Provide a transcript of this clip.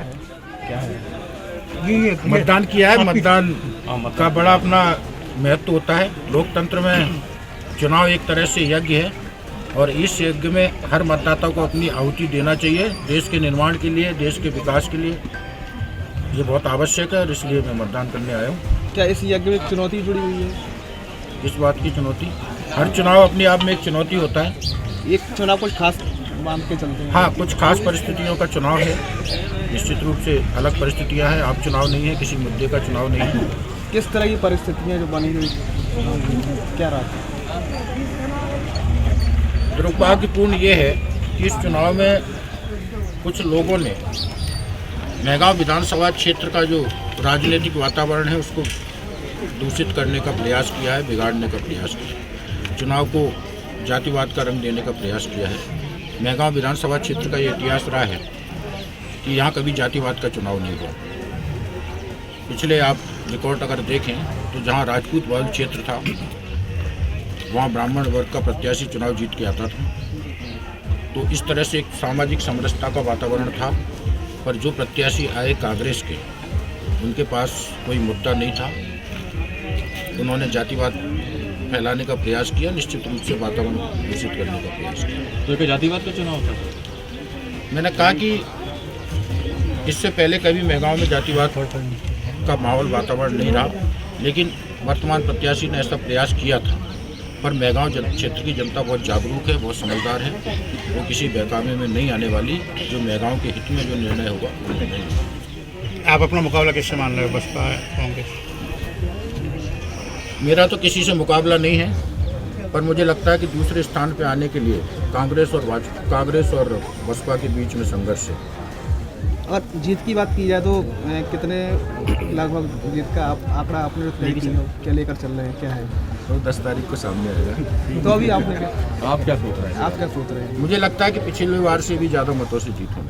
क्या है? ये मतदान किया है। मतदान का बड़ा अपना महत्व होता है। लोकतंत्र में चुनाव एक तरह से यज्ञ है और इस यज्ञ में हर मतदाता को अपनी आहुति देना चाहिए देश के निर्माण के लिए, देश के विकास के लिए। ये बहुत आवश्यक है और इसलिए मैं मतदान करने आया हूँ। क्या इस यज्ञ में चुनौती जुड़ी हुई है? इस बात की चुनौती, हर चुनाव अपने आप में एक चुनौती होता है। एक चुनाव कुछ खास मान के चलते हैं? हाँ, कुछ खास परिस्थितियों का चुनाव है। निश्चित रूप से अलग परिस्थितियाँ हैं। आप चुनाव नहीं है, किसी मुद्दे का चुनाव नहीं है। किस तरह की परिस्थितियाँ जो बनी हुई, क्या रहा? दुर्भाग्यपूर्ण ये है कि इस चुनाव में कुछ लोगों ने मेहगांव विधानसभा क्षेत्र का जो राजनीतिक वातावरण है उसको दूषित करने का प्रयास किया है, बिगाड़ने का प्रयास किया है, चुनाव को जातिवाद का रंग देने का प्रयास किया है। मेहगांव विधानसभा क्षेत्र का ये इतिहास रहा है कि यहाँ कभी जातिवाद का चुनाव नहीं हुआ। पिछले आप रिकॉर्ड अगर देखें तो जहाँ राजपूत बहुल क्षेत्र था वहाँ ब्राह्मण वर्ग का प्रत्याशी चुनाव जीत के आता था। तो इस तरह से एक सामाजिक समरसता का वातावरण था। पर जो प्रत्याशी आए कांग्रेस के, उनके पास कोई मुद्दा नहीं था। उन्होंने जातिवाद फैलाने का प्रयास किया, निश्चित रूप से वातावरण दूषित करने का प्रयास किया। तो एक जातिवाद का चुनाव था? मैंने कहा कि इससे पहले कभी मेहगांव में जातिवाद का माहौल वातावरण नहीं रहा, लेकिन वर्तमान प्रत्याशी ने ऐसा प्रयास किया था। पर मेहगांव क्षेत्र की जनता बहुत जागरूक है, बहुत समझदार है। वो किसी बहकावे में नहीं आने वाली। जो मेहगांव के हित में जो निर्णय होगा वो नहीं होगा। आप अपना मुकाबला किससे मान रहे हो, बसपा है, कांग्रेस? मेरा तो किसी से मुकाबला नहीं है, पर मुझे लगता है कि दूसरे स्थान पे आने के लिए कांग्रेस और बसपा के बीच में संघर्ष है। और जीत की बात की जाए तो कितने लगभग जीत का आंकड़ा आपने जो तय किया हो, क्या लेकर चल रहे हैं, क्या है? तो 10 तारीख को सामने आएगा। तो अभी आपने आप क्या सोच रहे हैं? आप क्या सोच रहे हैं? मुझे लगता है कि पिछली बार से भी ज़्यादा मतों से जीत होनी चाहिए।